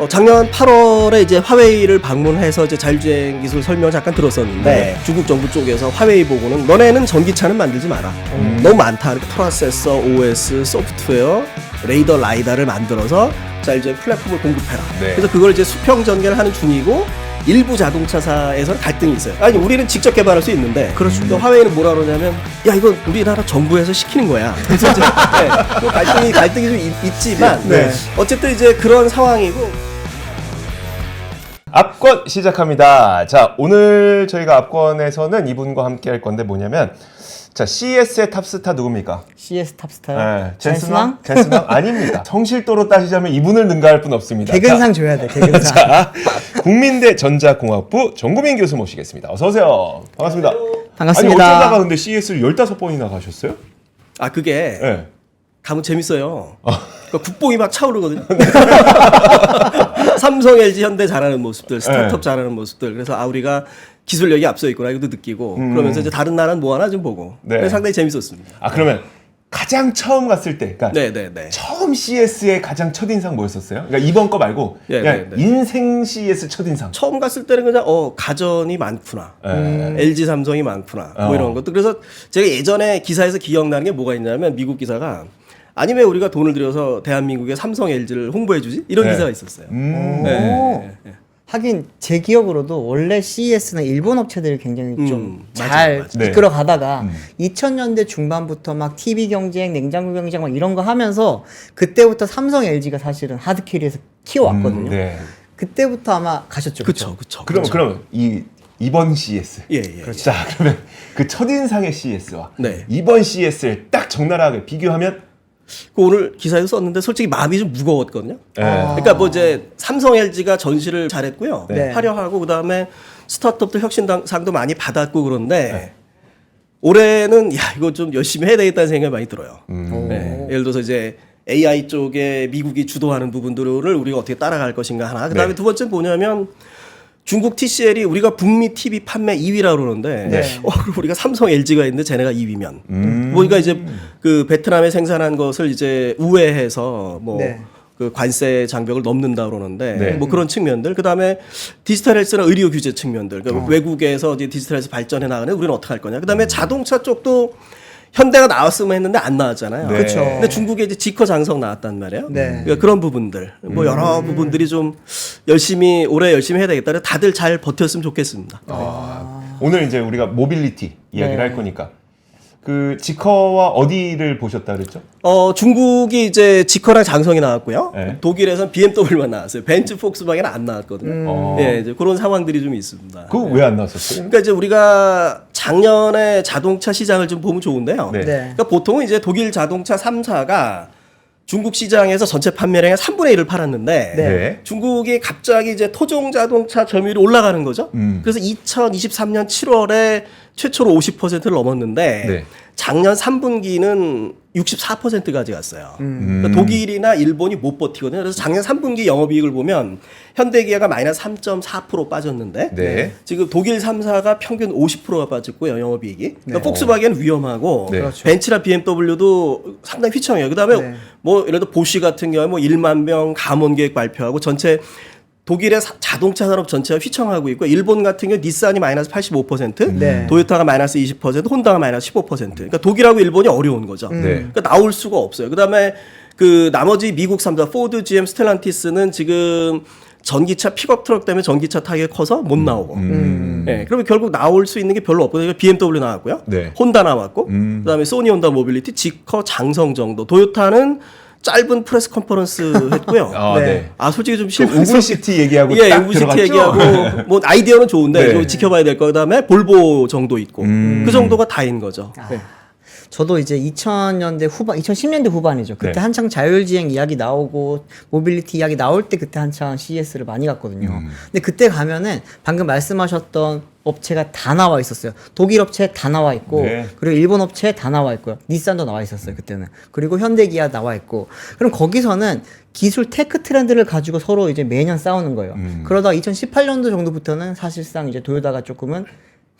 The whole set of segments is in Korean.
작년 8월에 이제 화웨이를 방문해서 이제 자율주행 기술 설명을 잠깐 들었었는데 네. 중국 정부 쪽에서 화웨이 보고는 너네는 전기차는 만들지 마라. 너무 많다. 프로세서, OS, 소프트웨어, 레이더, 라이다를 만들어서 자율주행 플랫폼을 공급해라. 네. 그래서 그걸 이제 수평 전개를 하는 중이고 일부 자동차사에서는 갈등이 있어요. 아니 우리는 직접 개발할 수 있는데 그렇죠. 화웨이는 뭐라 그러냐면 야 이건 우리나라 정부에서 시키는 거야. 그래서 이제 네, 갈등이 좀 있지만 네. 어쨌든 이제 그런 상황이고. 압권 시작합니다. 자, 오늘 저희가 압권에서는 이분과 함께 할 건데 뭐냐면 자, CES의 탑스타 누굽니까? CS 탑스타요? 네, 젠스낭? 젠스낭 아닙니다. 성실도로 따지자면 이분을 능가할 분 없습니다. 개근상 줘야 돼, 개근상. 자, 국민대 전자공학부 정구민 교수 모시겠습니다. 어서 오세요. 반갑습니다. 반갑습니다. 아니 어쩌다가 근데 CES를 15번이나 가셨어요? 아 그게 네. 가면 재밌어요. 그러니까 국뽕이 막 차오르거든요. 삼성, LG, 현대 잘하는 모습들, 스타트업 잘하는 모습들. 그래서 아 우리가 기술력이 앞서 있구나 이것도 느끼고 그러면서 이제 다른 나라는 뭐 하나 좀 보고 네. 그래서 상당히 재밌었습니다. 아 그러면 가장 처음 갔을 때, 그러니까 네네네. 처음 CES의 가장 첫인상 뭐였었어요? 그러니까 이번 거 말고 네, 그냥 네, 네. 인생 CES 첫인상. 처음 갔을 때는 그냥 가전이 많구나. LG, 삼성이 많구나. 뭐 이런 것도. 그래서 제가 예전에 기사에서 기억나는 게 뭐가 있냐면 미국 기사가 아니 왜 우리가 돈을 들여서 대한민국의 삼성, LG를 홍보해주지? 이런 네. 기사가 있었어요. 오. 네. 하긴 제 기억으로도 원래 CES는 일본 업체들이 굉장히 좀 맞아요, 잘 맞아요. 네. 이끌어 가다가 2000년대 중반부터 막 TV 경쟁, 냉장고 경쟁 막 이런 거 하면서 그때부터 삼성, LG가 사실은 하드캐리에서 키워왔거든요. 네. 그때부터 아마 가셨죠. 그쵸. 그럼 이번 CES. 예. 자, 그러면 그 첫인상의 CES와 네. 이번 CES를 딱 적나라하게 비교하면 그 오늘 기사에서 썼는데 솔직히 마음이 좀 무거웠거든요. 아. 그러니까 뭐 이제 삼성, LG가 전시를 잘했고요. 네. 화려하고 그다음에 스타트업도 혁신상도 많이 받았고 그런데 올해는 야 이거 좀 열심히 해야 되겠다는 생각이 많이 들어요. 네. 예를 들어서 이제 AI 쪽에 미국이 주도하는 부분들을 우리가 어떻게 따라갈 것인가 하나. 그다음에 네. 두 번째는 뭐냐면 중국 TCL이 우리가 북미 TV 판매 2위라고 그러는데 네. 그럼 우리가 삼성, LG가 있는데 쟤네가 2위면 뭐 그러니까 이제 그 베트남에 생산한 것을 이제 우회해서 뭐 네. 그 관세 장벽을 넘는다 그러는데 네. 뭐 그런 측면들 그다음에 디지털 헬스나 의료 규제 측면들 그러니까 외국에서 이제 디지털 헬스 발전해 나가는 우리는 어떻게 할 거냐 그다음에 자동차 쪽도 현대가 나왔으면 했는데 안 나왔잖아요. 네. 그쵸. 근데 중국에 이제 지커 장성 나왔단 말이에요. 네. 그러니까 그런 부분들 뭐 여러 부분들이 좀 올해 열심히 해야 되겠다. 다들 잘 버텼으면 좋겠습니다. 오늘 이제 우리가 모빌리티 이야기를 할 거니까 그 지커와 어디를 보셨다 그랬죠? 중국이 이제 지커랑 장성이 나왔고요. 네. 독일에서는 BMW만 나왔어요. 벤츠, 폭스바겐은 안 나왔거든요. 예, 이제 그런 상황들이 좀 있습니다. 그거 왜 안 나왔었어요? 그러니까 이제 우리가 작년에 자동차 시장을 좀 보면 좋은데요. 네. 네. 그러니까 보통은 이제 독일 자동차 3사가 중국 시장에서 전체 판매량의 3분의 1을 팔았는데 네. 중국이 갑자기 이제 토종 자동차 점유율이 올라가는 거죠. 그래서 2023년 7월에 최초로 50%를 넘었는데 네. 작년 작년 3분기는 64%까지 갔어요. 그러니까 독일이나 일본이 못 버티거든요. 그래서 작년 3분기 영업이익을 보면 현대기아가 마이너스 3.4% 빠졌는데 네. 지금 독일 3사가 평균 50%가 빠졌고요. 영업이익이. 그러니까 폭스바겐 위험하고 네. 그렇죠. 벤츠나 BMW도 상당히 휘청해요. 그다음에 네. 뭐 예를 들어 보쉬 같은 경우에 뭐 1만 명 감원 계획 발표하고 전체 독일의 자동차 산업 전체가 휘청하고 있고 일본 같은 경우 닛산이 마이너스 85%, 네. 도요타가 마이너스 20%, 혼다가 마이너스 15%. 그러니까 독일하고 일본이 어려운 거죠. 네. 그러니까 나올 수가 없어요. 그다음에 그 나머지 미국 3사 포드, GM, 스텔란티스는 지금 전기차 픽업 트럭 때문에 전기차 타격이 커서 못 나오고. 예, 그러면 결국 나올 수 있는 게 별로 없거든요. BMW 나왔고요. 네. 혼다 나왔고. 그다음에 소니 혼다 모빌리티, 지커, 장성 정도. 도요타는 짧은 프레스 컨퍼런스 했고요. 아, 네. 네. 아 솔직히 좀 그 실망스러워. 우브시티 얘기하고 예, 딱 우브시티 들어갔죠? 얘기하고 뭐 아이디어는 좋은데 네. 좀 지켜봐야 될 거. 그다음에 볼보 정도 있고 그 정도가 다인 거죠. 네. 저도 이제 2000년대 후반, 2010년대 후반이죠. 그때 네. 한창 자율주행 이야기 나오고 모빌리티 이야기 나올 때 그때 한창 CES를 많이 갔거든요. 근데 그때 가면은 방금 말씀하셨던 업체가 다 나와 있었어요. 독일 업체 다 나와 있고 네. 그리고 일본 업체 다 나와 있고요. 닛산도 나와 있었어요. 그때는. 그리고 현대기아 나와 있고 그럼 거기서는 기술 테크 트렌드를 가지고 서로 이제 매년 싸우는 거예요. 그러다 2018년도 정도부터는 사실상 이제 도요타가 조금은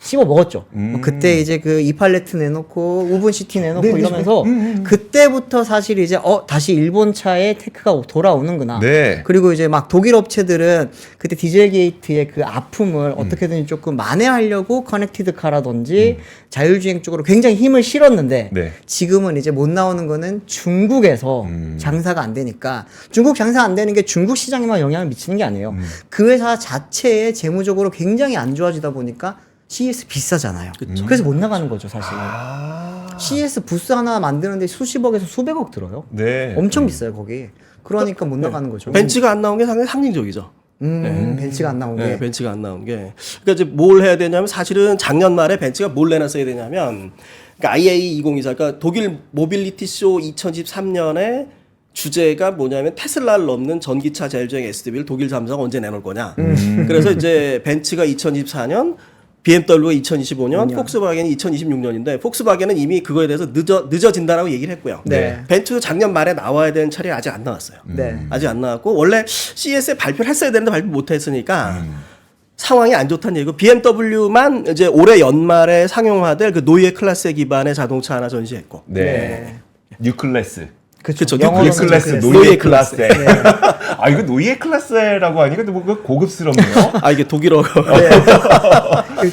씹어 먹었죠. 뭐 그때 이제 그 이팔레트 내놓고 우분 시티 내놓고 네, 이러면서 그때부터 사실 이제 다시 일본 차에 테크가 돌아오는구나. 네. 그리고 이제 막 독일 업체들은 그때 디젤 게이트의 그 아픔을 어떻게든 조금 만회하려고 커넥티드 카라든지 자율주행 쪽으로 굉장히 힘을 실었는데 네. 지금은 이제 못 나오는 거는 중국에서 장사가 안 되니까 중국 장사 안 되는 게 중국 시장에만 영향을 미치는 게 아니에요. 그 회사 자체에 재무적으로 굉장히 안 좋아지다 보니까 CES 비싸잖아요. 그래서 못 나가는 거죠, 사실. CES 부스 하나 만드는데 수십억에서 수백억 들어요. 네. 엄청 비싸요, 거기. 그러니까 못 나가는 거죠. 벤츠가 안 나온 게 상당히 상징적이죠. 벤츠가 안 나온 게. 네, 벤츠가 안 나온 게. 그러니까 이제 뭘 해야 되냐면 사실은 작년 말에 벤츠가 뭘 내놨어야 되냐면 그러니까 IA 2024, 그러니까 독일 모빌리티 쇼 2023년에 주제가 뭐냐면 테슬라를 넘는 전기차 자율주행 SUV를 독일 3사가 언제 내놓을 거냐. 그래서 이제 벤츠가 2024년, BMW가 2025년, 폭스바겐이 2026년인데 폭스바겐은 이미 그거에 대해서 늦어진다라고 얘기를 했고요. 네. 벤츠도 작년 말에 나와야 되는 차량이 아직 안 나왔어요. 네. 아직 안 나왔고 원래 CES에 발표를 했어야 되는데 발표 못 했으니까 상황이 안 좋다는 얘기고 BMW만 이제 올해 연말에 상용화될 그 노이에 클래스 기반의 자동차 하나 전시했고. 네. 뉴클래스. 그쵸, 영어로는 뉴클래스, 뉴클래스. 노예 클래스. 아, 이거 노예 클래스라고 하니까 뭔가 고급스럽네요. 아 이게 독일어.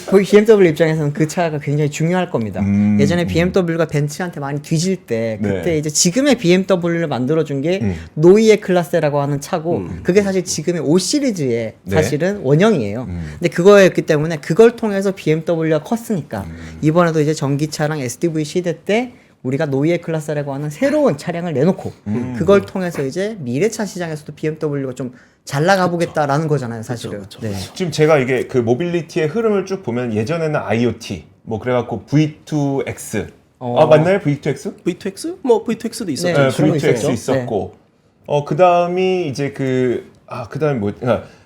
거기 BMW 입장에서는 그 차가 굉장히 중요할 겁니다. 예전에 BMW가 벤츠한테 많이 뒤질 때 그때 네. 이제 지금의 BMW를 만들어준 게 노이에 클라스라고 하는 차고 그게 사실 지금의 5 시리즈의 네. 사실은 원형이에요. 근데 그거였기 때문에 그걸 통해서 BMW가 컸으니까 이번에도 이제 전기차랑 SDV 시대 때 우리가 노이에 클래스라고 하는 새로운 차량을 내놓고 그걸 통해서 이제 미래차 시장에서도 BMW가 좀 잘 나가보겠다라는 거잖아요, 사실은. 네. 지금 제가 이게 그 모빌리티의 흐름을 쭉 보면 예전에는 IoT, 뭐 그래갖고 V2X. 아, 맞나요? V2X? V2X? 뭐 V2X도 있었죠. 네, 그런 거 V2X 있었죠. 있었고. 그 다음이 이제 그 다음에 뭐,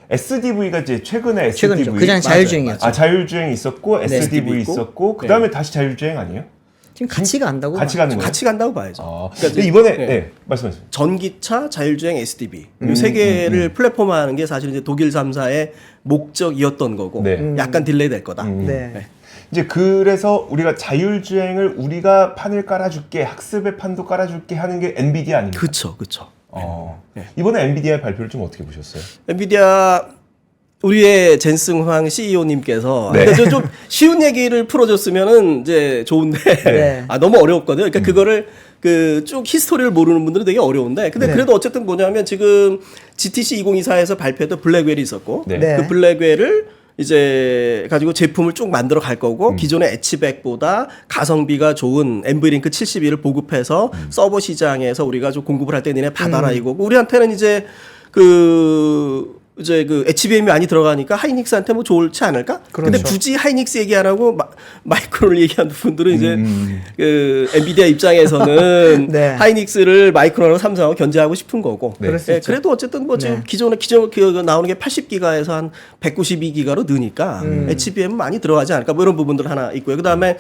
SDV가 이제 최근에 SDV. 최근이죠. 그냥 자율주행이었죠. 아, 자율주행 있었고, SDV 있고. 있었고, 그 다음에 다시 자율주행 아니에요? 지금 같이 간다고 같이 가는 거예요? 같이 간다고 봐야죠. 그러니까 근데 이번에, 말씀하세요. 전기차, 자율주행, SDV 이 세 개를 플랫폼화하는 게 사실 이제 독일 3사의 목적이었던 거고 네. 약간 딜레이 될 거다. 네. 이제 그래서 우리가 자율주행을 우리가 판을 깔아줄게, 학습의 판도 깔아줄게 하는 게 엔비디아 아닙니까? 그쵸. 이번에 엔비디아 발표를 좀 어떻게 보셨어요? 엔비디아 우리의 젠승황 CEO님께서 네. 좀 쉬운 얘기를 풀어줬으면은 이제 좋은데 네. 너무 어려웠거든요. 그러니까 그거를 그 쭉 히스토리를 모르는 분들은 되게 어려운데 근데 네. 그래도 어쨌든 뭐냐면 지금 GTC 2024에서 발표했던 블랙웰이 있었고 네. 네. 그 블랙웰을 이제 가지고 제품을 쭉 만들어 갈 거고 기존의 애치백보다 가성비가 좋은 엠브링크 71을 보급해서 서버 시장에서 우리가 좀 공급을 할 때 니네 받아라 이거고 우리한테는 이제 그 HBM이 많이 들어가니까 하이닉스한테 뭐 좋지 않을까? 근데 그렇죠. 굳이 하이닉스 얘기 안 하고 마이크론을 얘기하는 분들은 이제 그 엔비디아 입장에서는 네. 하이닉스를 마이크론하고 삼성하고 견제하고 싶은 거고. 네. 그럴 수 있죠. 그래도 어쨌든 뭐 지금 네. 기존 나오는 게 80기가에서 한 192기가로 느니까 HBM은 많이 들어가지 않을까? 뭐 이런 부분들 하나 있고요. 그다음에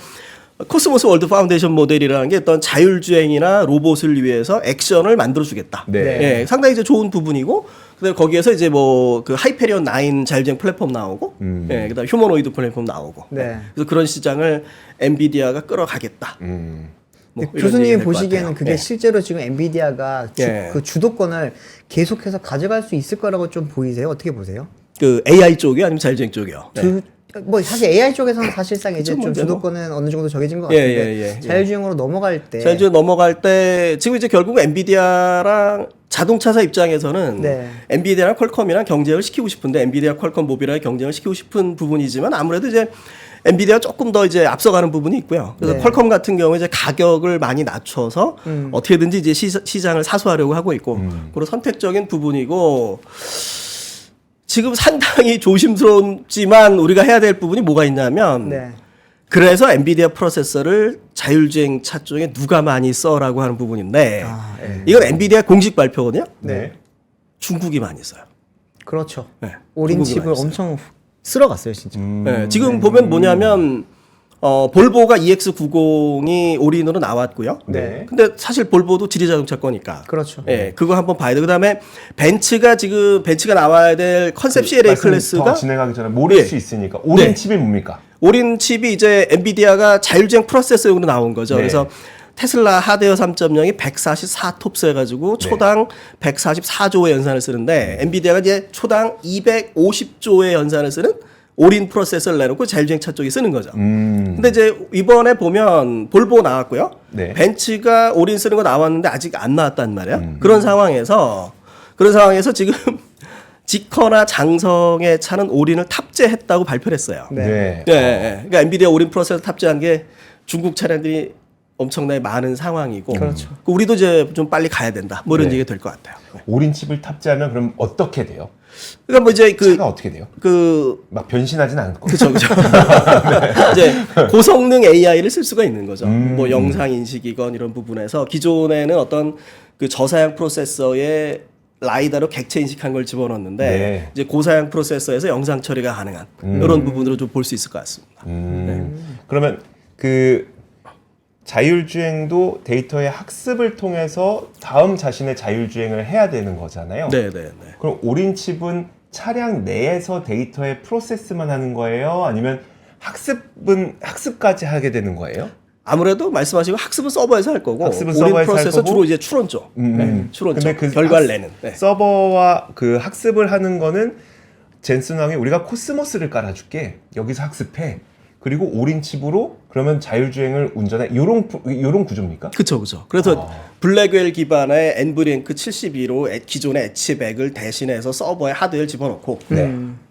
코스모스 월드 파운데이션 모델이라는 게 어떤 자율주행이나 로봇을 위해서 액션을 만들어주겠다. 네. 예, 상당히 이제 좋은 부분이고, 그다음에 거기에서 이제 뭐 그 하이페리온 9 자율주행 플랫폼 나오고, 예, 그다음 휴머노이드 플랫폼 나오고. 네. 그래서 그런 시장을 엔비디아가 끌어가겠다. 뭐 이런 얘기가 교수님이 될것 보시기에는 같아요. 그게 예. 실제로 지금 엔비디아가 예. 그 주도권을 계속해서 가져갈 수 있을 거라고 좀 보이세요? 어떻게 보세요? 그 AI 쪽이 아니면 자율주행 쪽이요. 네. 뭐 사실 AI 쪽에서는 사실상 이제 그쵸, 좀 뭐 주도권은 어느 정도 정해진 것 예, 같은데 예. 자율주행으로 넘어갈 때 자율주행 넘어갈 때 지금 이제 결국 엔비디아랑 자동차사 입장에서는 네. 엔비디아랑 퀄컴이랑 경쟁을 시키고 싶은데 엔비디아 퀄컴 모빌이랑 경쟁을 시키고 싶은 부분이지만 아무래도 이제 엔비디아가 조금 더 이제 앞서가는 부분이 있고요. 그래서 네. 퀄컴 같은 경우에 이제 가격을 많이 낮춰서 어떻게든지 이제 시장을 사수하려고 하고 있고 그런 선택적인 부분이고 지금 상당히 조심스럽지만 우리가 해야 될 부분이 뭐가 있냐면 네. 그래서 엔비디아 프로세서를 자율주행 차 쪽에 누가 많이 써라고 하는 부분인데 예. 이건 엔비디아 공식 발표거든요. 네. 중국이 많이 써요. 그렇죠. 네. 올인 중국이 칩을 많이 써요. 엄청 쓸어갔어요 진짜. 네, 지금 보면 뭐냐면 볼보가 EX90이 올인으로 나왔고요. 네. 근데 사실 볼보도 지리자동차 거니까. 그렇죠. 예, 그거 한번 봐야 돼. 그다음에 벤츠가 나와야 될 컨셉 CLA 말씀 더 클래스가 진행하기 전에 모를 예. 수 있으니까 올인 네. 칩이 뭡니까? 오린 칩이 이제 엔비디아가 자율주행 프로세서용으로 나온 거죠. 네. 그래서 테슬라 하드웨어 3.0이 144톱스 해가지고 초당 144조의 연산을 쓰는데 엔비디아가 이제 초당 250조의 연산을 쓰는 오린 프로세서를 내놓고 자율주행차 쪽에 쓰는 거죠. 근데 이제 이번에 보면 볼보 나왔고요. 네. 벤츠가 오린 쓰는 거 나왔는데 아직 안 나왔단 말이야. 그런 상황에서 지금 지커나 장성의 차는 오린을 탑재했다고 발표를 했어요. 네. 네. 그러니까 엔비디아 오린 프로세서 탑재한 게 중국 차량들이 엄청나게 많은 상황이고 그렇죠. 우리도 이제 좀 빨리 가야 된다. 뭐 이런 네. 얘기가 될 것 같아요. 오린 칩을 탑재하면 그럼 어떻게 돼요? 그러니까 뭐 이제 차가 어떻게 돼요? 그 막 변신하진 않고. 그렇죠. 이제 고성능 AI를 쓸 수가 있는 거죠. 뭐 영상 인식이건 이런 부분에서 기존에는 어떤 그 저사양 프로세서에 라이다로 객체 인식한 걸 집어넣는데 네. 이제 고사양 프로세서에서 영상 처리가 가능한 이런 부분으로 좀 볼 수 있을 것 같습니다. 그러면 그 자율주행도 데이터의 학습을 통해서 다음 자신의 자율주행을 해야 되는 거잖아요. 네, 네, 네. 그럼 오린 칩은 차량 내에서 데이터의 프로세스만 하는 거예요? 아니면 학습까지 하게 되는 거예요? 아무래도 말씀하신 거 학습은 서버에서 할 거고 학습은 오린 서버에서 할 프로세서 거고? 주로 이제 추론 쪽, 네, 추론 쪽 결과를 내는. 네. 서버와 그 학습을 하는 거는 젠슨왕이 우리가 코스모스를 깔아줄게. 여기서 학습해. 그리고 오린 칩으로 그러면 자율주행을 운전해. 요런 구조입니까? 그렇죠, 그렇죠. 그래서 블랙웰 기반의 엔브링크 72로 기존의 엣지 100을 대신해서 서버에 하드웨어를 집어넣고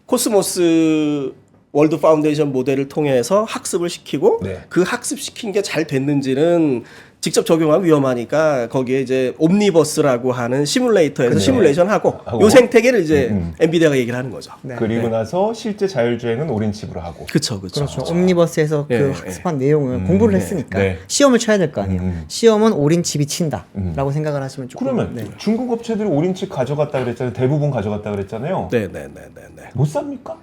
코스모스 월드 파운데이션 모델을 통해서 학습을 시키고 네. 그 학습시킨 게 잘 됐는지는 직접 적용하면 위험하니까 거기에 이제 옴니버스라고 하는 시뮬레이터에서 시뮬레이션하고 요 생태계를 이제 엔비디아가 얘기를 하는 거죠. 네. 그리고 나서 실제 자율주행은 오린 칩으로 하고. 그렇죠, 그렇죠. 그렇죠. 옴니버스에서 그 예, 학습한 내용을 공부를 했으니까 네. 시험을 쳐야 될 거 아니에요. 시험은 오린 칩이 친다라고 생각을 하시면 조금. 그러면 네. 중국 업체들이 오린 칩 가져갔다 그랬잖아요. 대부분 가져갔다 그랬잖아요. 네, 네, 네, 네, 네. 못 삽니까?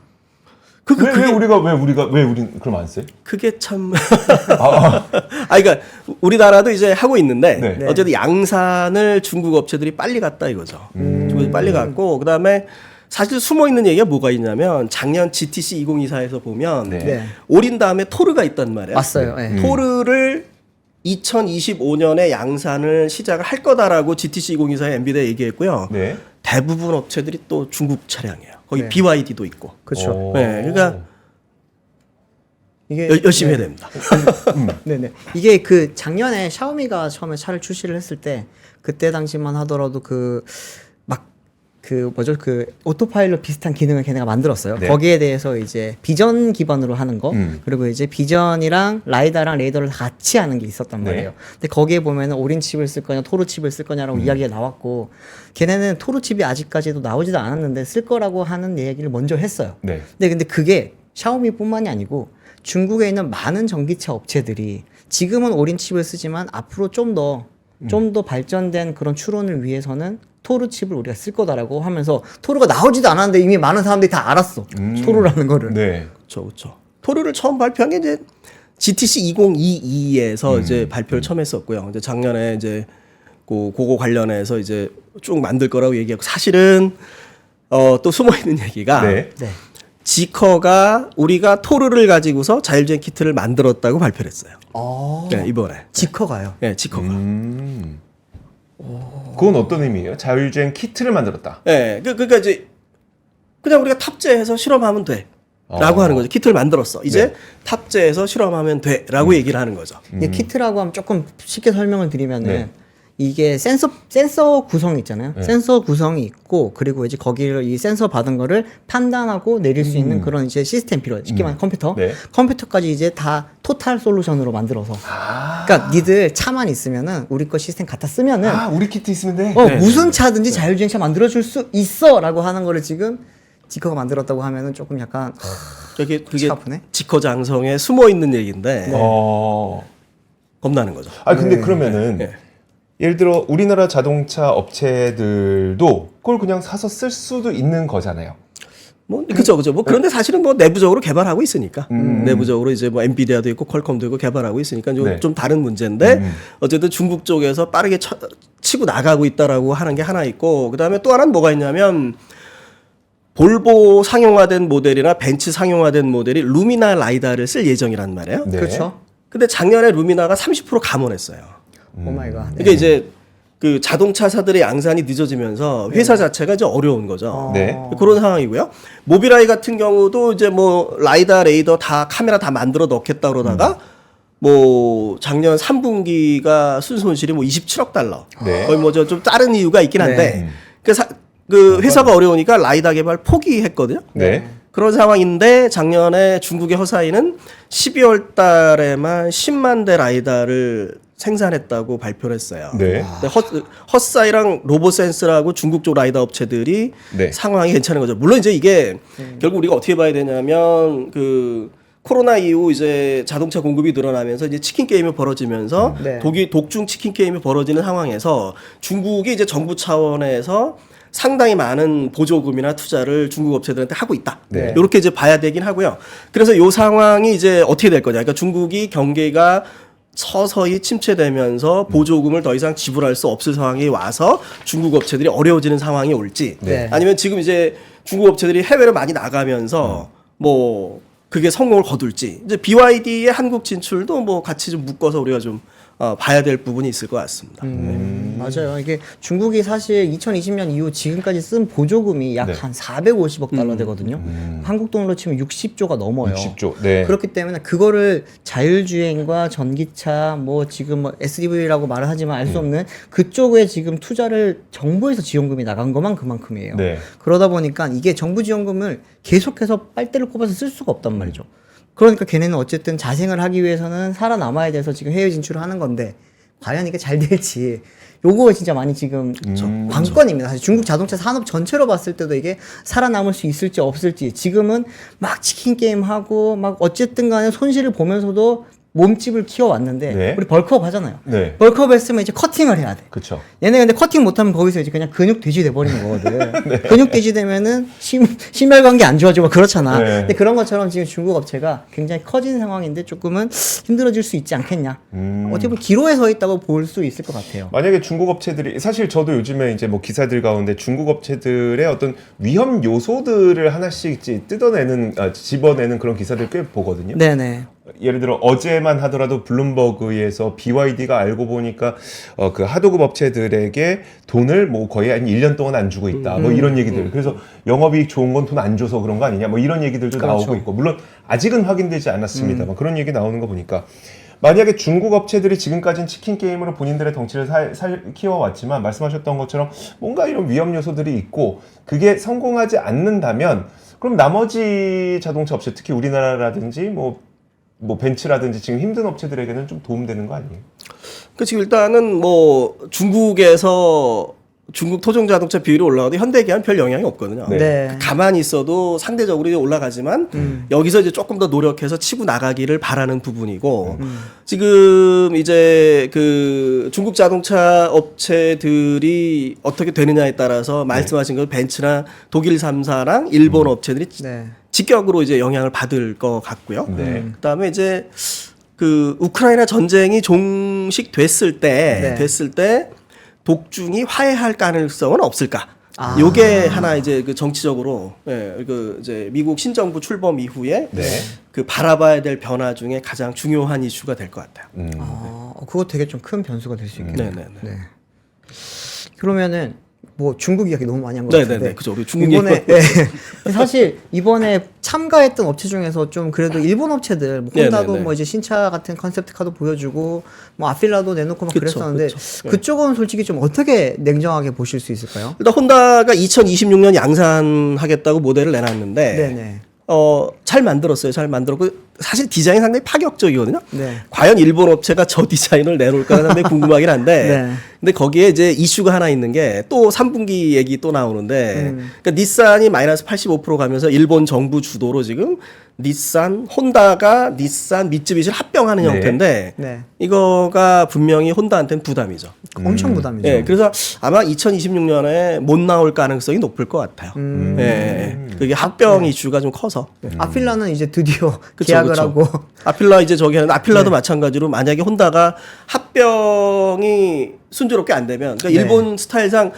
그게 왜 우린 그럼 안 써? 그게 참. 그러니까 우리나라도 이제 하고 있는데 네. 어쨌든 양산을 중국 업체들이 빨리 갔다 이거죠. 중국이 빨리 갔고 그다음에 사실 숨어 있는 얘기가 뭐가 있냐면 작년 GTC 2024에서 보면 네. 네. 오린 다음에 토르가 있단 말이야. 맞어요. 네. 토르를 2025년에 양산을 시작을 할 거다라고 GTC 2024에 엔비디아 얘기했고요. 네. 대부분 업체들이 또 중국 차량이에요. 거기 네. BYD도 있고. 그렇죠. 오. 네, 그러니까 이게 열심히 네. 해야 됩니다. 네네. 이게 그 작년에 샤오미가 처음에 차를 출시를 했을 때 그때 당시만 하더라도 그 오토파일럿 비슷한 기능을 걔네가 만들었어요. 네. 거기에 대해서 이제 비전 기반으로 하는 거, 그리고 이제 비전이랑 라이다랑 레이더를 같이 하는 게 있었단 네. 말이에요. 근데 거기에 보면은 오린 칩을 쓸 거냐, 토르 칩을 쓸 거냐라고 이야기가 나왔고, 걔네는 토르 칩이 아직까지도 나오지도 않았는데 쓸 거라고 하는 얘기를 먼저 했어요. 네. 근데 그게 샤오미뿐만이 아니고 중국에 있는 많은 전기차 업체들이 지금은 오린 칩을 쓰지만 앞으로 좀 더 발전된 그런 추론을 위해서는 토르 칩을 우리가 쓸 거다라고 하면서 토르가 나오지도 않았는데 이미 많은 사람들이 다 알았어. 토르라는 거를. 네. 그렇죠, 그렇죠. 토르를 처음 발표한 게 이제 GTC 2022에서 이제 발표를 처음 했었고요. 이제 작년에 이제 그거 관련해서 이제 쭉 만들 거라고 얘기하고 사실은 또 숨어 있는 얘기가 네. 네. 지커가 우리가 토르를 가지고서 자율주행 키트를 만들었다고 발표를 했어요. 어. 네, 이번에. 지커가요. 네, 지커가. 그건 어떤 의미예요? 자율주행 키트를 만들었다. 네, 그러니까 이제 그냥 우리가 탑재해서 실험하면 돼. 라고 하는 거죠. 키트를 만들었어. 이제 네. 탑재해서 실험하면 돼. 라고 얘기를 하는 거죠. 이게 키트라고 하면 조금 쉽게 설명을 드리면은 네. 이게 센서 구성이 있잖아요. 네. 센서 구성이 있고 그리고 이제 거기를 이 센서 받은 거를 판단하고 내릴 수 있는 그런 이제 시스템 필요해요. 쉽게 말하면 컴퓨터. 네. 컴퓨터까지 이제 다 토탈 솔루션으로 만들어서. 그러니까 니들 차만 있으면은 우리 거 시스템 갖다 쓰면은 우리 키트 있으면 돼. 네. 무슨 차든지 자율주행차 만들어줄 수 있어라고 하는 거를 지금 지커가 만들었다고 하면은 조금 약간 그게 아프네. 지커 장성에 숨어 있는 얘기인데 겁나는 거죠. 근데 그러면은 네. 예를 들어 우리나라 자동차 업체들도 그걸 그냥 사서 쓸 수도 있는 거잖아요. 뭐 그죠. 뭐 그런데 사실은 뭐 내부적으로 개발하고 있으니까 내부적으로 이제 뭐 엔비디아도 있고 퀄컴도 있고 개발하고 있으니까 네. 좀 다른 문제인데 어쨌든 중국 쪽에서 빠르게 치고 나가고 있다라고 하는 게 하나 있고 그다음에 또 하나는 뭐가 있냐면 볼보 상용화된 모델이나 벤츠 상용화된 모델이 루미나 라이다를 쓸 예정이란 말이에요. 네. 그렇죠. 근데 작년에 루미나가 30% 감원했어요. 오 마이 갓. 이게 이제 그 자동차사들의 양산이 늦어지면서 회사 자체가 이제 어려운 거죠. 네. 그런 상황이고요. 모빌아이 같은 경우도 이제 뭐 라이다, 레이더 다 카메라 다 만들어 넣겠다 그러다가 뭐 작년 3분기가 순손실이 뭐 27억 달러. 네. 거의 뭐 좀 다른 이유가 있긴 한데 네. 그 회사가 어려우니까 라이다 개발 포기했거든요. 네. 그런 상황인데 작년에 중국의 허사이는 12월 달에만 10만 대 라이다를 생산했다고 발표를 했어요. 네. 근데 헛사이랑 로보센스라고 중국 쪽 라이다 업체들이 네. 상황이 괜찮은 거죠. 물론 이제 이게 결국 우리가 어떻게 봐야 되냐면 그 코로나 이후 이제 자동차 공급이 늘어나면서 이제 치킨 게임이 벌어지면서 네. 독중 치킨 게임이 벌어지는 상황에서 중국이 이제 정부 차원에서 상당히 많은 보조금이나 투자를 중국 업체들한테 하고 있다. 네. 이렇게 이제 봐야 되긴 하고요. 그래서 이 상황이 이제 어떻게 될 거냐. 그러니까 중국이 경계가 서서히 침체되면서 보조금을 더 이상 지불할 수 없을 상황이 와서 중국 업체들이 어려워지는 상황이 올지 네. 아니면 지금 이제 중국 업체들이 해외로 많이 나가면서 뭐 그게 성공을 거둘지 이제 BYD의 한국 진출도 뭐 같이 좀 묶어서 우리가 좀 봐야 될 부분이 있을 것 같습니다. 맞아요. 이게 중국이 사실 2020년 이후 지금까지 쓴 보조금이 약 네. 한 450억 달러 되거든요. 한국 돈으로 치면 60조가 넘어요. 60조. 네. 그렇기 때문에 그거를 자율주행과 전기차 뭐 지금 뭐 SDV라고 말을 하지만 알 수 없는 그쪽에 지금 투자를 정부에서 지원금이 나간 것만 그만큼이에요. 네. 그러다 보니까 이게 정부 지원금을 계속해서 빨대를 꼽아서 쓸 수가 없단 말이죠. 그러니까 걔네는 어쨌든 자생을 하기 위해서는 살아남아야 돼서 지금 해외 진출을 하는 건데 과연 이게 잘 될지 요거 진짜 많이 지금 관건입니다. 사실 중국 자동차 산업 전체로 봤을 때도 이게 살아남을 수 있을지 없을지 지금은 막 치킨 게임 하고 막 어쨌든 간에 손실을 보면서도 몸집을 키워왔는데 네. 우리 벌크업 하잖아요. 네. 벌크업 했으면 이제 커팅을 해야 돼. 그렇죠. 얘네 근데 커팅 못하면 거기서 이제 그냥 근육 돼지 돼버리는 거거든. 근육 돼지 되면은 심혈관계 안 좋아지고 그렇잖아. 네. 근데 그런 것처럼 지금 중국 업체가 굉장히 커진 상황인데 조금은 힘들어질 수 있지 않겠냐. 어떻게 보면 기로에 서 있다고 볼 수 있을 것 같아요. 만약에 중국 업체들이 사실 저도 요즘에 이제 뭐 기사들 가운데 중국 업체들의 어떤 위험 요소들을 하나씩 뜯어내는 집어내는 그런 기사들 꽤 보거든요. 네네. 예를 들어 어제만 하더라도 블룸버그에서 BYD가 알고 보니까 그 하도급 업체들에게 돈을 뭐 거의 한 1년 동안 안 주고 있다. 뭐 이런 얘기들. 그래서 영업이익 좋은 건 돈 안 줘서 그런 거 아니냐. 뭐 이런 얘기들도 그렇죠. 나오고 있고. 물론 아직은 확인되지 않았습니다만 그런 얘기 나오는 거 보니까 만약에 중국 업체들이 지금까지는 치킨 게임으로 본인들의 덩치를 키워왔지만 말씀하셨던 것처럼 뭔가 이런 위험 요소들이 있고 그게 성공하지 않는다면 그럼 나머지 자동차 업체 특히 우리나라라든지 뭐 벤츠라든지 지금 힘든 업체들에게는 좀 도움되는 거 아니에요? 그 지금 일단은 뭐 중국에서 중국 토종 자동차 비율이 올라가도 현대기아는 별 영향이 없거든요. 네. 네. 가만히 있어도 상대적으로 이제 올라가지만 여기서 이제 조금 더 노력해서 치고 나가기를 바라는 부분이고 지금 이제 그 중국 자동차 업체들이 어떻게 되느냐에 따라서 말씀하신 그 벤츠나 독일 3사랑 일본 업체들이 네. 직격으로 이제 영향을 받을 것 같고요. 네. 그다음에 이제 그 우크라이나 전쟁이 종식됐을 때 네. 독중이 화해할 가능성은 없을까? 아. 요게 하나 이제 그 정치적으로 그 이제 미국 신정부 출범 이후에 네. 그 바라봐야 될 변화 중에 가장 중요한 이슈가 될 것 같아요. 그거 되게 좀 큰 변수가 될 수 있겠네요. 네네네. 네. 그러면은 뭐 중국 이야기 너무 많이 한 것 네네네. 같은데 그죠. 우리 중국 이번에 얘기. 네. 사실 이번에 참가했던 업체 중에서 좀 그래도 일본 업체들 뭐 혼다도 네네네. 뭐 이제 신차 같은 컨셉트 카도 보여주고 뭐 아필라도 내놓고 막 그쵸, 그랬었는데 그쵸. 그쪽은 솔직히 좀 어떻게 냉정하게 보실 수 있을까요? 일단 혼다가 2026년 양산하겠다고 모델을 내놨는데 네네. 잘 만들었어요. 잘 만들었고 사실 디자인이 상당히 파격적이거든요. 네. 과연 일본 업체가 저 디자인을 내놓을까 상당히 궁금하긴 한데 네. 근데 거기에 이제 이슈가 하나 있는 게 또 3분기 얘기 또 나오는데 그러니까 닛산이 마이너스 85% 가면서 일본 정부 주도로 지금 닛산, 혼다가 닛산, 미쯔비시를 합병하는 네. 형태인데 네. 이거가 분명히 혼다한테는 부담이죠. 엄청 부담이죠. 예, 그래서 아마 2026년에 못 나올 가능성이 높을 것 같아요. 예, 그게 합병 이슈가 좀 커서. 아필라는 이제 드디어 그쵸, 계약을 그쵸. 하고 아필라 이제 저기 하는 아필라도 마찬가지로 만약에 혼다가 합병이 순조롭게 안 되면 그러니까 네. 일본 스타일상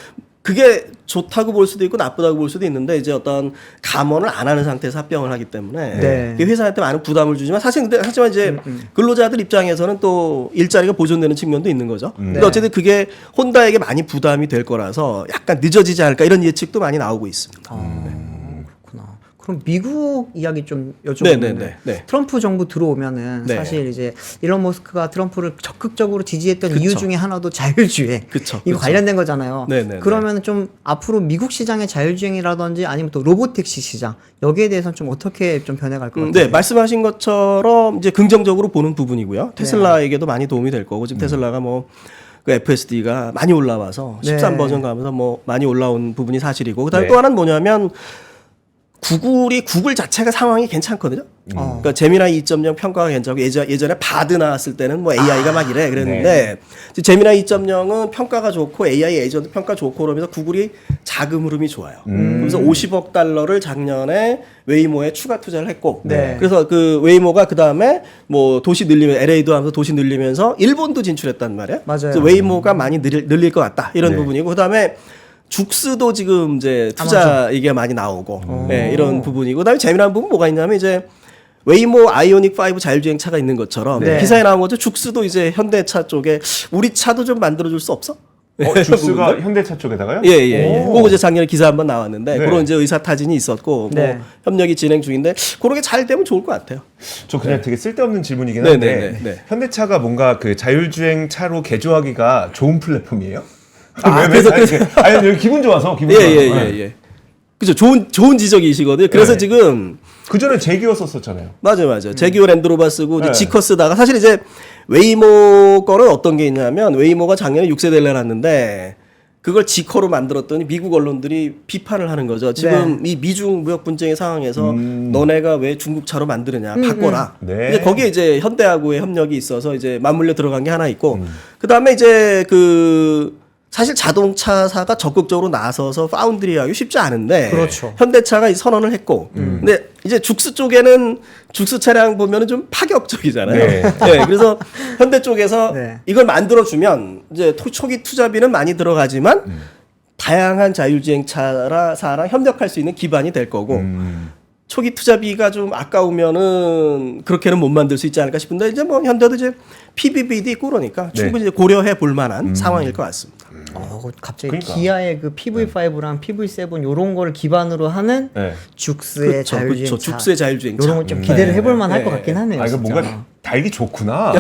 그게 좋다고 볼 수도 있고 나쁘다고 볼 수도 있는데 이제 어떤 감원을 안 하는 상태에서 합병을 하기 때문에 네. 그게 회사한테 많은 부담을 주지만 하지만 이제 근로자들 입장에서는 또 일자리가 보존되는 측면도 있는 거죠. 근데 네. 어쨌든 그게 혼다에게 많이 부담이 될 거라서 약간 늦어지지 않을까 이런 예측도 많이 나오고 있습니다. 그렇구나. 그럼 미국 이야기 좀 네, 여쭤보면 네, 네, 네. 트럼프 정부 들어오면은 네. 사실 이제 일론 머스크가 트럼프를 적극적으로 지지했던 그쵸. 이유 중에 하나도 자율주행 그쵸, 이거 그쵸. 관련된 거잖아요. 네, 네, 그러면 좀 앞으로 미국 시장의 자율주행이라든지 아니면 또 로보택시 시장 여기에 대해서는 좀 어떻게 좀 변해갈 것 같아요? 네, 말씀하신 것처럼 이제 긍정적으로 보는 부분이고요. 테슬라에게도 많이 도움이 될 거고 지금 테슬라가 뭐 그 FSD가 많이 올라와서 네. 13 버전 가면서 뭐 많이 올라온 부분이 사실이고 그다음에 네. 또 하나는 뭐냐면 구글 자체가 상황이 괜찮거든요. 그러니까 제미나이 2.0 평가가 괜찮고 예전에 바드 나왔을 때는 뭐 AI가 막 이래 그랬는데 제미나이 2.0은 평가가 좋고 AI 에이전트 평가 좋고 그러면서 구글이 자금 흐름이 좋아요. 그래서 50억 달러를 작년에 웨이모에 추가 투자를 했고 네. 그래서 그 웨이모가 그 다음에 뭐 도시 늘리면 LA도 하면서 도시 늘리면서 일본도 진출했단 말이에요. 맞아요. 그래서 웨이모가 많이 늘릴 것 같다 이런 네. 부분이고 그 다음에 죽스도 지금 이제 투자 얘기가 많이 나오고 네, 이런 부분이고 그다음에 재미난 부분 뭐가 있냐면 이제 웨이모 아이오닉 5 자율주행차가 있는 것처럼 네. 기사에 나온 거죠. 죽스도 이제 현대차 쪽에 우리 차도 좀 만들어줄 수 없어? 죽스가 현대차 쪽에다가요? 예. 오. 그거 이제 작년에 기사 한번 나왔는데 네. 그런 이제 의사타진이 있었고 네. 뭐 협력이 진행 중인데 그런 게 잘 되면 좋을 것 같아요. 저 그냥 되게 쓸데없는 질문이긴 네, 한데 네, 네, 네. 현대차가 뭔가 그 자율주행 차로 개조하기가 좋은 플랫폼이에요? 그래서 아니 여기 기분 좋아서 기분 좋아서. 예. 그죠. 좋은 지적이시거든요. 그래서 네. 지금 그 전에 제기어 썼었잖아요. 맞아요. 제기어 랜드로버 쓰고 이제 네. 지커 쓰다가 사실 이제 웨이모 거는 어떤 게 있냐면 웨이모가 작년에 6세대를 내놨는데 그걸 지커로 만들었더니 미국 언론들이 비판을 하는 거죠. 지금 이 미중 무역 분쟁의 상황에서 너네가 왜 중국 차로 만드느냐 바꿔라. 네. 이제 거기에 이제 현대하고의 협력이 있어서 이제 맞물려 들어간 게 하나 있고 그 다음에 이제 그 사실 자동차사가 적극적으로 나서서 파운드리하기 쉽지 않은데 그렇죠. 현대차가 이 선언을 했고 근데 이제 죽스 쪽에는 죽스 차량 보면은 좀 파격적이잖아요. 네. 네, 그래서 현대 쪽에서 네. 이걸 만들어 주면 이제 초기 투자비는 많이 들어가지만 다양한 자율주행차랑 협력할 수 있는 기반이 될 거고 초기 투자비가 좀 아까우면은 그렇게는 못 만들 수 있지 않을까 싶은데 이제 뭐 현대도 이제 PBB도 있고 그러니까 충분히 이제 고려해 볼 만한 상황일 것 같습니다. 갑자기 그러니까. 기아의 그 PV5랑 PV7 요런 거를 기반으로 하는 네. 죽스의 자율주행차 그렇죠. 죽스의 자율주행차. 요런 걸 좀 기대를 해볼 만할 네. 것 같긴 하네요. 아 이거 진짜. 뭔가 달기 좋구나.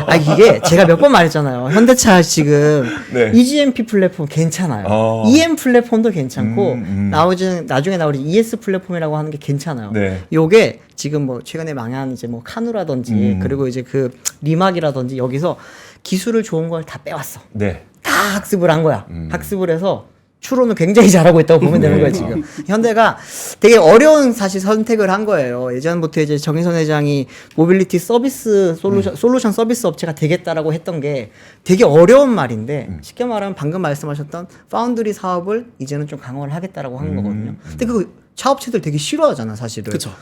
아 이게 제가 몇 번 말했잖아요. 현대차 지금 네. EGMP 플랫폼 괜찮아요. EM 플랫폼도 괜찮고 나중에 나올 ES 플랫폼이라고 하는 게 괜찮아요. 네. 요게 지금 뭐 최근에 망한 이제 뭐 카누라든지 그리고 이제 그 리막이라든지 여기서 기술을 좋은 걸 다 빼왔어. 네. 다 학습을 한 거야. 학습을 해서 추론을 굉장히 잘하고 있다고 보면 되는 거예요, 지금. 현대가 되게 어려운 사실 선택을 한 거예요. 예전부터 이제 정의선 회장이 모빌리티 서비스 솔루션 서비스 업체가 되겠다라고 했던 게 되게 어려운 말인데 쉽게 말하면 방금 말씀하셨던 파운드리 사업을 이제는 좀 강화를 하겠다라고 한 거거든요. 근데 그 차업체들 되게 싫어하잖아, 사실은. 그렇죠.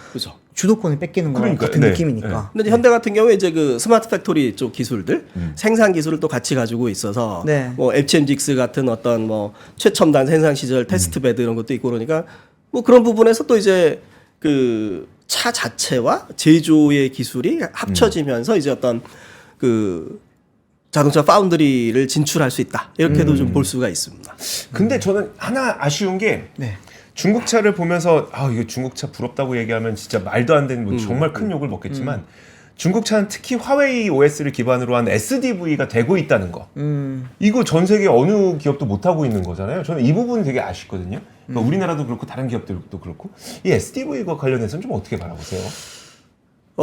주도권을 뺏기는 거랑 그러니까, 같은 네, 느낌이니까. 근데 이제 현대 같은 경우에 이제 그 스마트 팩토리 쪽 기술들 생산 기술을 또 같이 가지고 있어서 네. 뭐 FCM직스 같은 어떤 뭐 최첨단 생산 시절 테스트 베드 이런 것도 있고 그러니까 뭐 그런 부분에서 또 이제 그 차 자체와 제조의 기술이 합쳐지면서 이제 어떤 그 자동차 파운드리를 진출할 수 있다 이렇게도 좀 볼 수가 있습니다. 근데 저는 하나 아쉬운 게 네. 중국차를 보면서 아 이거 중국차 부럽다고 얘기하면 진짜 말도 안 되는 뭐 정말 큰 욕을 먹겠지만 중국차는 특히 화웨이 OS를 기반으로 한 SDV가 되고 있다는 거. 이거 전 세계 어느 기업도 못 하고 있는 거잖아요. 저는 이 부분이 되게 아쉽거든요. 그러니까 우리나라도 그렇고 다른 기업들도 그렇고 이 SDV와 관련해서는 좀 어떻게 바라보세요?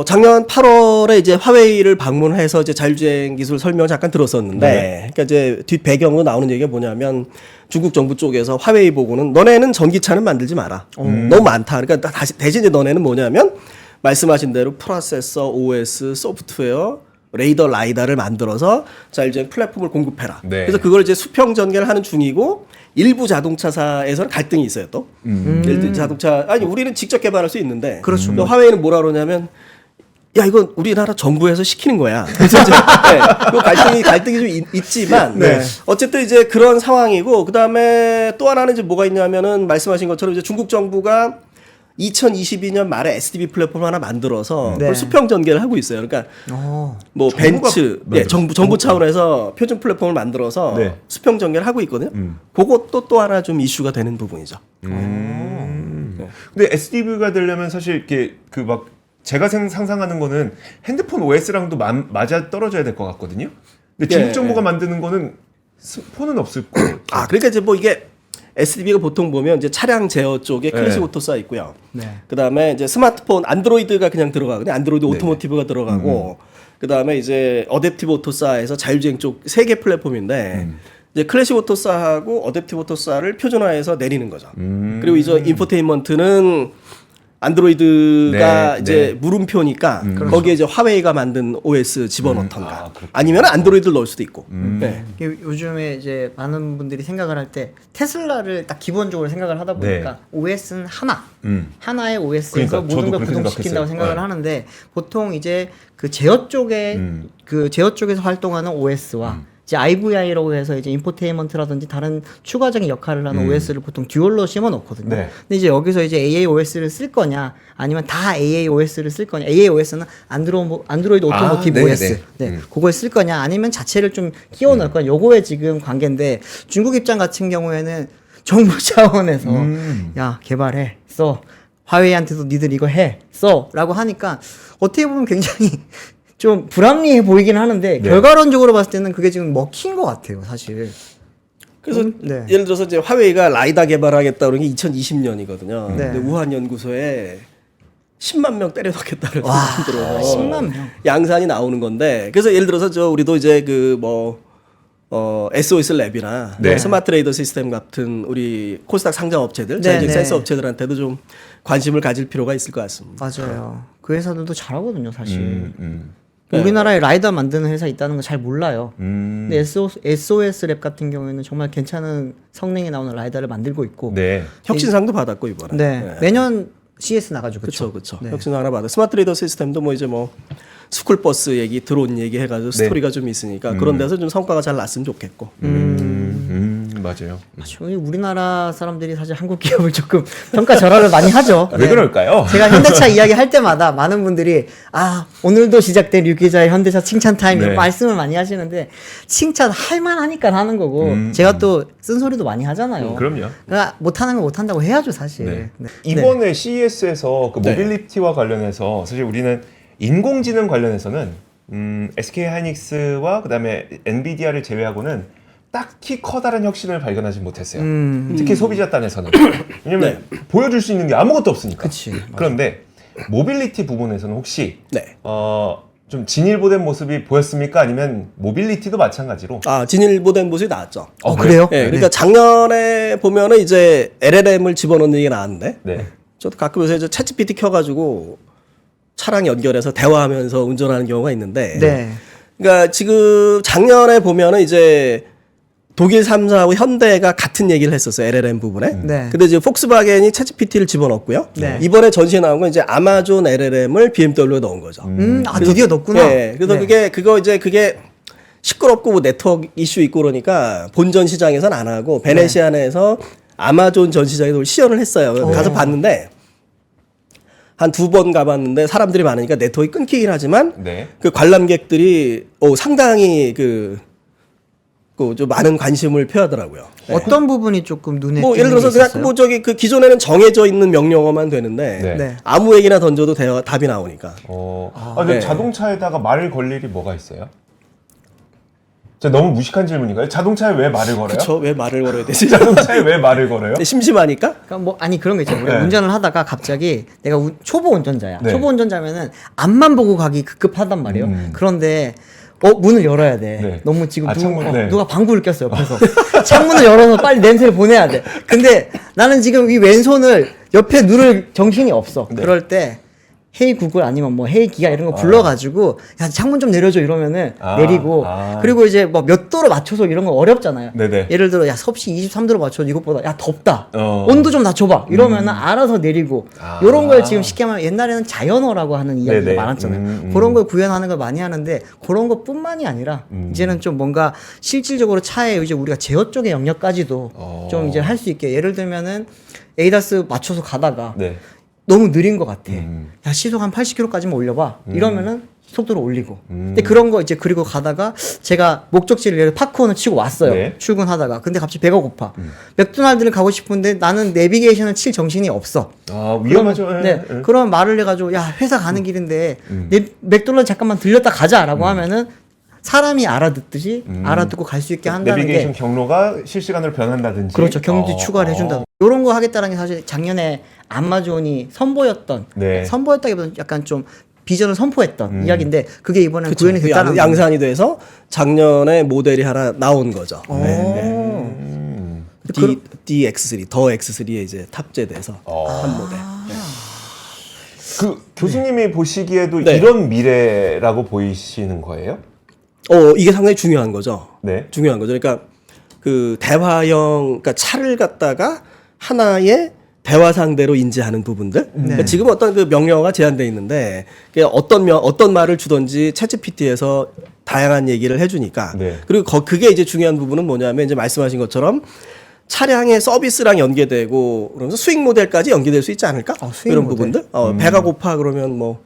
작년 8월에 이제 화웨이를 방문해서 이제 자율주행 기술 설명을 잠깐 들었었는데, 네. 그러니까 이제 뒷 배경으로 나오는 얘기가 뭐냐면 중국 정부 쪽에서 화웨이 보고는 너네는 전기차는 만들지 마라. 너무 많다. 그러니까 대신 이제 너네는 뭐냐면 말씀하신 대로 프로세서, OS, 소프트웨어, 레이더, 라이다를 만들어서 자율주행 플랫폼을 공급해라. 네. 그래서 그걸 이제 수평 전개를 하는 중이고 일부 자동차사에서는 갈등이 있어요 또. 예를 들어 자동차 아니 우리는 직접 개발할 수 있는데, 그렇죠. 또 화웨이는 뭐라 그러냐면 야, 이건 우리나라 정부에서 시키는 거야. 그래서 이제 그 갈등이 좀 있지만 어쨌든 이제 그런 상황이고 그다음에 또 하나는 이제 뭐가 있냐면은 말씀하신 것처럼 이제 중국 정부가 2022년 말에 SDB 플랫폼 하나 만들어서 그걸 수평 전개를 하고 있어요. 그러니까 뭐 벤츠, 정부 차원에서 표준 플랫폼을 만들어서 수평 전개를 하고 있거든요. 그것도 또 하나 좀 이슈가 되는 부분이죠. 근데 SDV가 되려면 사실 이렇게 그 막 제가 상상하는 거는 핸드폰 OS랑도 맞아 떨어져야 될 것 같거든요. 근데 중국 정부가 만드는 거는 폰은 없을 거예요. 아, 그러니까 이제 뭐 이게 SDB가 보통 보면 이제 차량 제어 쪽에 클래식 오토사 있고요. 그다음에 이제 스마트폰 안드로이드가 그냥 들어가거든요. 안드로이드 오토모티브가 들어가고 그다음에 이제 어댑티브 오토사에서 자율주행 쪽 세 개 플랫폼인데 이제 클래식 오토사하고 어댑티브 오토사를 표준화해서 내리는 거죠. 그리고 이제 인포테인먼트는 안드로이드가 이제 물음표니까 거기에 이제 화웨이가 만든 OS 집어넣던가 아니면 안드로이드를 넣을 수도 있고. 요즘에 이제 많은 분들이 생각을 할 때 테슬라를 딱 기본적으로 생각을 하다 보니까 OS는 하나의 OS에서 그러니까, 모든 걸 구동시킨다고 생각을 하는데 보통 이제 그 제어 쪽에 그 제어 쪽에서 활동하는 OS와 이제 IVI라고 해서 이제 인포테인먼트라든지 다른 추가적인 역할을 하는 OS를 보통 듀얼로 심어 놓거든요. 근데 이제 여기서 이제 AAOS를 쓸 거냐 아니면 다 AAOS를 쓸 거냐. AAOS는 안드로이드 오토모티브 OS. 그걸 쓸 거냐 아니면 자체를 좀 끼워 넣을 거냐. 요거에 지금 관계인데 중국 입장 같은 경우에는 정부 차원에서 야, 개발해. 써. 화웨이한테도 니들 이거 해. 써. 라고 하니까 어떻게 보면 굉장히 좀 불합리해 보이긴 하는데 결과론적으로 봤을 때는 그게 지금 먹힌 것 같아요, 사실. 그래서 예를 들어서 이제 화웨이가 라이다 개발하겠다 그런 게 2020년이거든요. 근데 우한 연구소에 10만 명 때려 넣겠다는 정도로 10만 명 양산이 나오는 건데 그래서 예를 들어서 우리도 이제 그 SOS 랩이나 스마트 레이더 시스템 같은 우리 코스닥 상장 업체들, 자율주행 센서 업체들한테도 좀 관심을 가질 필요가 있을 것 같습니다. 맞아요. 그 회사들도 잘하거든요, 사실. 우리나라에 라이더 만드는 회사 있다는 거 잘 몰라요. 근데 SOS 랩 같은 경우에는 정말 괜찮은 성능이 나오는 라이더를 만들고 있고. 혁신상도 받았고 이번에. 매년 CS 나가죠, 그렇죠? 그렇죠. 혁신 하나 받아. 스마트 레이더 시스템도 뭐 이제 뭐 스쿨버스 얘기, 드론 얘기 해가지고 스토리가 좀 있으니까 그런 데서 좀 성과가 잘 났으면 좋겠고. 맞아요. 우리나라 사람들이 사실 한국 기업을 조금 평가절하를 많이 하죠. 왜 그럴까요? 제가 현대차 이야기 할 때마다 많은 분들이 오늘도 시작된 류 기자의 현대차 칭찬 타임 말씀을 많이 하시는데 칭찬할 만하니까 하는 거고 제가 또 쓴소리도 많이 하잖아요. 그럼요. 그러니까 못하는 건 못한다고 해야죠, 사실. 이번에 CES에서 그 모빌리티와 관련해서 사실 우리는 인공지능 관련해서는 SK 하이닉스와 그다음에 엔비디아를 제외하고는 딱히 커다란 혁신을 발견하지 못했어요. 특히 소비자 단에서는. 왜냐면 보여줄 수 있는 게 아무것도 없으니까. 그런데 모빌리티 부분에서는 혹시 좀 진일보된 모습이 보였습니까? 아니면 모빌리티도 마찬가지로? 진일보된 모습이 나왔죠. 그래요? 그러니까 작년에 보면은 이제 LLM을 집어넣는 게 나왔는데 저도 가끔 요새 챗GPT 켜가지고 차량 연결해서 대화하면서 운전하는 경우가 있는데 그러니까 지금 작년에 보면은 이제 독일 3사하고 현대가 같은 얘기를 했었어요. LLM 부분에. 근데 이제 폭스바겐이 챗GPT를 집어넣었고요. 이번에 전시에 나온 건 이제 아마존 LLM을 BMW에 넣은 거죠. 드디어 넣었구나. 그래서 그게 시끄럽고 뭐 네트워크 이슈 있고 그러니까 본전 시장에서는 안 하고 베네시안에서 아마존 전 시장에서 시연을 했어요. 가서 봤는데 한 2번 가봤는데 사람들이 많으니까 네트워크가 끊기긴 하지만 그 관람객들이 상당히 좀 많은 관심을 표하더라고요. 어떤 부분이 조금 눈에 뭐 예를 들어서 그냥 그 기존에는 정해져 있는 명령어만 되는데 아무 얘기나 던져도 답이 나오니까. 근데 자동차에다가 말을 걸 일이 뭐가 있어요? 너무 무식한 질문인가요? 자동차에 왜 말을 걸어요? 그렇죠. 왜 말을 걸어야 되지? 자동차에 왜 말을 걸어요? 그러니까 심심하니까? 그런 거 있잖아요. 운전을 하다가 갑자기 내가 초보 운전자야. 초보 운전자면은 앞만 보고 가기 급급하단 말이에요. 그런데 문을 열어야 돼. 너무 지금 누가 방구를 꼈어, 옆에서. 창문을 열어서 빨리 냄새를 보내야 돼. 근데 나는 지금 이 왼손을 옆에 누를 정신이 없어. 그럴 때 헤이 구글 아니면 뭐 헤이 기아 이런 거 불러가지고 야 창문 좀 내려줘 이러면은 내리고 그리고 이제 뭐 몇 도로 맞춰서 이런 거 어렵잖아요. 네네. 예를 들어 야 섭씨 23도로 맞춰 이것보다 야 덥다 온도 좀 낮춰봐 이러면은 알아서 내리고 이런 걸 지금 쉽게 말하면 옛날에는 자연어라고 하는 이야기가 네네. 많았잖아요. 그런 걸 구현하는 걸 많이 하는데 그런 것뿐만이 아니라 이제는 좀 뭔가 실질적으로 차에 이제 우리가 제어 쪽의 영역까지도 좀 이제 할 수 있게 예를 들면은 에이다스 맞춰서 가다가 네. 너무 느린 것 같아. 야 시속 한 80km까지만 올려봐. 이러면은 속도를 올리고. 근데 그런 거 이제 그리고 가다가 제가 목적지를 파크온을 치고 왔어요. 네. 출근하다가. 근데 갑자기 배가 고파. 맥도날드를 가고 싶은데 나는 내비게이션을 칠 정신이 없어. 위험하죠. 네. 그런 말을 해가지고 야 회사 가는 길인데 맥도날드 잠깐만 들렸다 가자라고 하면은 사람이 알아듣듯이 알아듣고 갈 수 있게 한다는 내비게이션 게 경로가 실시간으로 변한다든지. 그렇죠. 경지 추가를 해준다. 이런 거 하겠다는 게 사실 작년에 아마존이 선보였던 네. 선보였다기보다는 약간 좀 비전을 선포했던 이야기인데 그게 이번에 구현이 그쵸. 됐다는 양산이 돼서 작년에 모델이 하나 나온 거죠. 거. DX3, 더 X3에 이제 탑재돼서 한 모델. 그 교수님이 보시기에도 네. 이런 미래라고 보이시는 거예요? 이게 상당히 중요한 거죠. 네. 중요한 거죠. 그러니까 그 대화형, 그러니까 차를 갖다가 하나의 대화 상대로 인지하는 부분들. 그러니까 지금 어떤 그 명령어가 제한되어 있는데 어떤 말을 주든지 챗GPT에서 다양한 얘기를 해주니까. 네. 그리고 그게 이제 중요한 부분은 뭐냐면 이제 말씀하신 것처럼 차량의 서비스랑 연계되고 그러면서 수익 모델까지 연계될 수 있지 않을까? 수익 이런 모델. 부분들. 배가 고파 그러면 뭐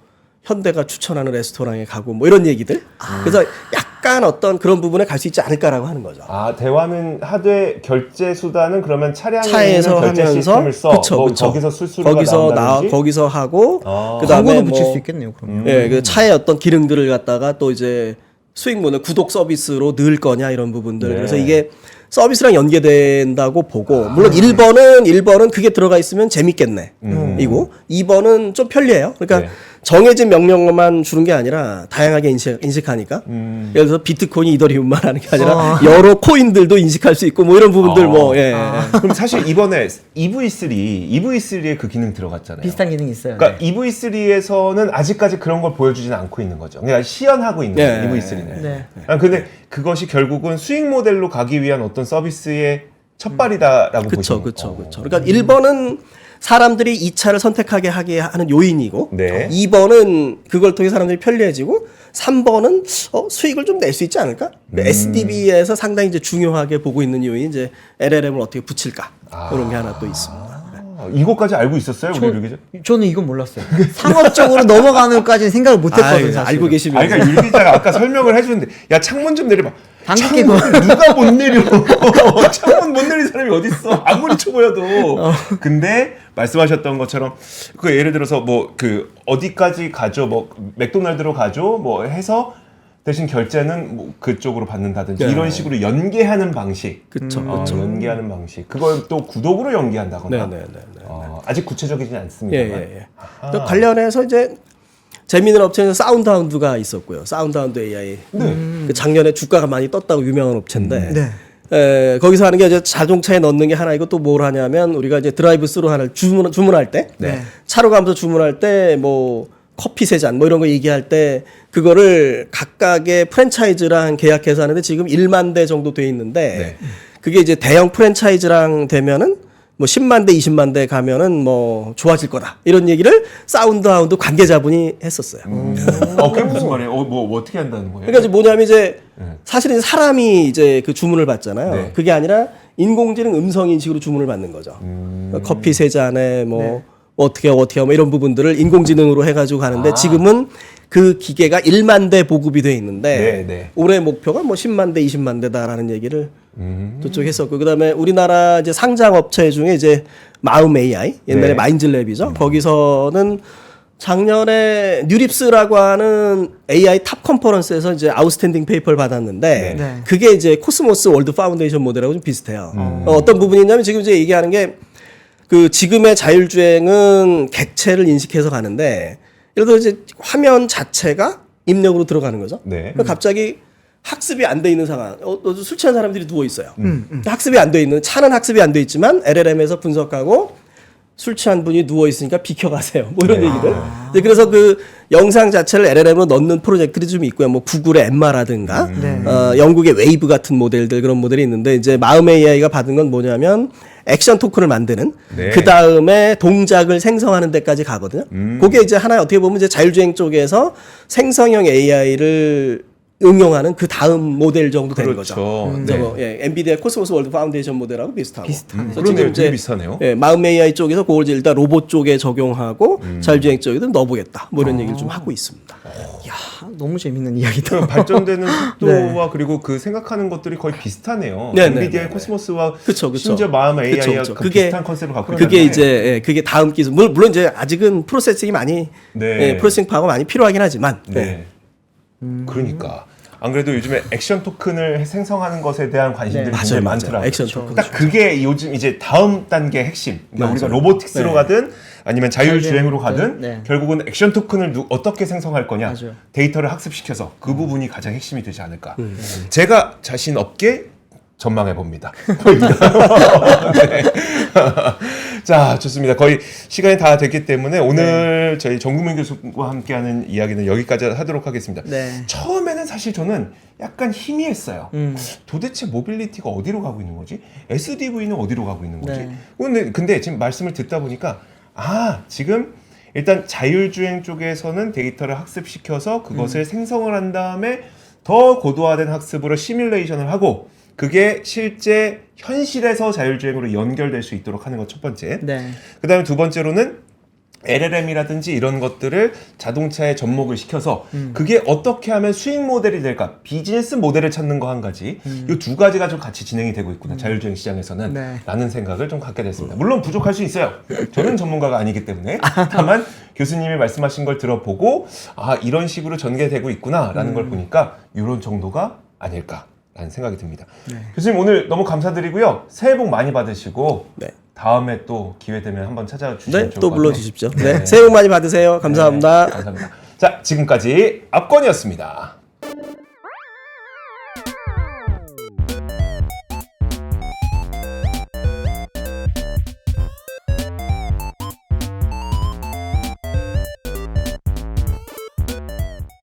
현대가 추천하는 레스토랑에 가고 뭐 이런 얘기들. 그래서 약간 어떤 그런 부분에 갈 수 있지 않을까라고 하는 거죠. 대화는 하되 결제 수단은 그러면 차량에 차에서 있는 결제 하면서 시스템을 써. 그쵸. 거기서 수수료가 나온다든지. 거기서 하고 광고도 그다음에 붙일 뭐 수 있겠네요. 그러면. 예, 그 차의 어떤 기능들을 갖다가 또 이제 수익 모델 구독 서비스로 넣을 거냐 이런 부분들. 네. 그래서 이게 서비스랑 연계된다고 보고 물론 1번은 그게 들어가 있으면 재밌겠네. 이고 2번은 좀 편리해요. 그러니까 네. 정해진 명령어만 주는 게 아니라 다양하게 인식하니까. 예를 들어서 비트코인이 이더리움만 하는 게 아니라 여러 코인들도 인식할 수 있고 뭐 이런 부분들 그럼 사실 이번에 EV3에 그 기능 들어갔잖아요. 비슷한 기능이 있어요. 그러니까 EV3에서는 아직까지 그런 걸 보여주지는 않고 있는 거죠. 그러니까 시연하고 있는 거예요, EV3는. 네. 근데 그것이 결국은 수익 모델로 가기 위한 어떤 서비스의 첫발이다라고 보시는 그렇죠. 그러니까 1번은 사람들이 이 차를 선택하게 하게 하는 요인이고 네. 2번은 그걸 통해 사람들이 편리해지고 3번은 수익을 좀 낼 수 있지 않을까? SDB에서 상당히 이제 중요하게 보고 있는 요인이 이제 LLM을 어떻게 붙일까? 이런 게 하나 또 있습니다. 이것까지 알고 있었어요, 우리 류 기자? 저는 이건 몰랐어요. 상업적으로 넘어가는 것까지는 생각을 못했거든요. 사실은. 알고 계시면 그러니까 유 기자가 아까 설명을 해주는데 야 창문 좀 내려봐. 방귀 창문 끼고. 누가 못 내려? 창문 못 내리는 사람이 어디 있어? 아무리 초보여도. 근데 말씀하셨던 것처럼 그 예를 들어서 뭐 그 어디까지 가죠? 뭐 맥도날드로 가죠? 뭐 해서 대신 결제는 뭐 그쪽으로 받는다든지 네. 이런 식으로 연계하는 방식. 그렇죠. 연계하는 방식. 그걸 또 구독으로 연계한다거나. 네. 아직 구체적이진 않습니다만. 또 관련해서 이제 재미있는 업체에서 사운드하운드가 있었고요. 사운드하운드 AI. 그 작년에 주가가 많이 떴다고 유명한 업체인데. 네. 거기서 하는 게 이제 자동차에 넣는 게 하나 이거 또 뭘 하냐면 우리가 이제 드라이브 스루 하나 주문할 때 차로 가면서 주문할 때 뭐 커피 세 잔 뭐 이런 거 얘기할 때 그거를 각각의 프랜차이즈랑 계약해서 하는데 지금 1만 대 정도 돼 있는데 그게 이제 대형 프랜차이즈랑 되면은 뭐 10만 대, 20만 대 가면은 뭐 좋아질 거다. 이런 얘기를 사운드하운드 관계자분이 했었어요. 그게 무슨 말이에요? 뭐 어떻게 한다는 거예요? 그러니까 이제 뭐냐면 이제 사실은 사람이 이제 그 주문을 받잖아요. 네. 그게 아니라 인공지능 음성 인식으로 주문을 받는 거죠. 커피 세 잔에 뭐 어떻게 하고 이런 부분들을 인공지능으로 해가지고 가는데 지금은 그 기계가 1만 대 보급이 돼 있는데 올해 목표가 뭐 10만 대, 20만 대다라는 얘기를 저쪽에 했었고 그다음에 우리나라 이제 상장 업체 중에 이제 마음 AI 옛날에 마인즐랩이죠. 거기서는 작년에 뉴립스라고 하는 AI 탑 컨퍼런스에서 이제 아웃스탠딩 페이퍼를 받았는데 그게 이제 코스모스 월드 파운데이션 모델하고 좀 비슷해요. 어떤 부분이 있냐면 지금 이제 얘기하는 게 그 지금의 자율주행은 객체를 인식해서 가는데 예를 들어 이제 화면 자체가 입력으로 들어가는 거죠. 그러니까 갑자기 학습이 안 돼 있는 상황. 술 취한 사람들이 누워 있어요. 학습이 안 돼 있는 차는 학습이 안 돼 있지만 LLM에서 분석하고 술 취한 분이 누워 있으니까 비켜가세요. 뭐 이런 얘기들. 네, 그래서 그 영상 자체를 LLM으로 넣는 프로젝트들이 좀 있고요. 뭐 구글의 엠마라든가, 네. 영국의 웨이브 같은 모델들 그런 모델이 있는데 이제 마음 AI가 받은 건 뭐냐면 액션 토큰을 만드는 네. 그 다음에 동작을 생성하는 데까지 가거든요. 그게 이제 하나 어떻게 보면 이제 자율주행 쪽에서 생성형 AI를 응용하는 그 다음 모델 정도 되는 거죠. 그렇죠. 그래서 네. 뭐, 예, 엔비디아 코스모스 월드 파운데이션 모델하고 비슷하고. 그래서 그러네요. 되게 비슷하네요. 예, 마음 AI 쪽에서 그걸 이제 일단 로봇 쪽에 적용하고 자율주행 쪽에도 넣어보겠다. 뭐 이런 얘기를 좀 하고 있습니다. 아, 너무 재밌는 이야기다. 그럼 발전되는 속도와 그리고 그 생각하는 것들이 거의 비슷하네요. 네, 엔비디아의 네, 코스모스와 그쵸. 심지어 마음 AI와 그쵸. 비슷한 컨셉을 갖고 그게 있는데 이제 예, 그게 다음 기술. 물론 이제 아직은 프로세싱이 많이 네. 예, 프로세싱 파워가 많이 필요하긴 하지만 네. 그러니까 안 그래도 요즘에 액션 토큰을 생성하는 것에 대한 관심들이 네. 굉장히 많더라고요. 액션 토큰. 딱 그게 요즘 이제 다음 단계 핵심. 그러니까 우리가 맞아요. 로보틱스로 네. 가든 아니면 자율주행으로 가든 네. 결국은 액션 토큰을 어떻게 생성할 거냐. 맞아요. 데이터를 학습시켜서 그 부분이 가장 핵심이 되지 않을까. 제가 자신 없게 전망해 봅니다. 네. 자, 좋습니다. 거의 시간이 다 됐기 때문에 오늘 저희 정국민 교수와 함께하는 이야기는 여기까지 하도록 하겠습니다. 네. 처음에는 사실 저는 약간 희미했어요. 도대체 모빌리티가 어디로 가고 있는 거지? SDV는 어디로 가고 있는 거지? 네. 근데 지금 말씀을 듣다 보니까 지금 일단 자율주행 쪽에서는 데이터를 학습시켜서 그것을 생성을 한 다음에 더 고도화된 학습으로 시뮬레이션을 하고 그게 실제 현실에서 자율주행으로 연결될 수 있도록 하는 것 첫 번째. 네. 그 다음에 두 번째로는 LLM이라든지 이런 것들을 자동차에 접목을 시켜서 그게 어떻게 하면 수익 모델이 될까? 비즈니스 모델을 찾는 거 한 가지. 이 두 가지가 좀 같이 진행이 되고 있구나. 자율주행 시장에서는. 네. 라는 생각을 좀 갖게 됐습니다. 물론 부족할 수 있어요. 저는 전문가가 아니기 때문에. 다만 교수님이 말씀하신 걸 들어보고 이런 식으로 전개되고 있구나 라는 걸 보니까 이런 정도가 아닐까 라는 생각이 듭니다. 교수님 오늘 너무 감사드리고요. 새해 복 많이 받으시고 네. 다음에 또 기회 되면 한번 찾아주시면 네, 좋을 또 것 불러 같아요. 주십시오. 네. 새해 복 많이 받으세요. 감사합니다. 감사합니다. 자, 지금까지 압권이었습니다.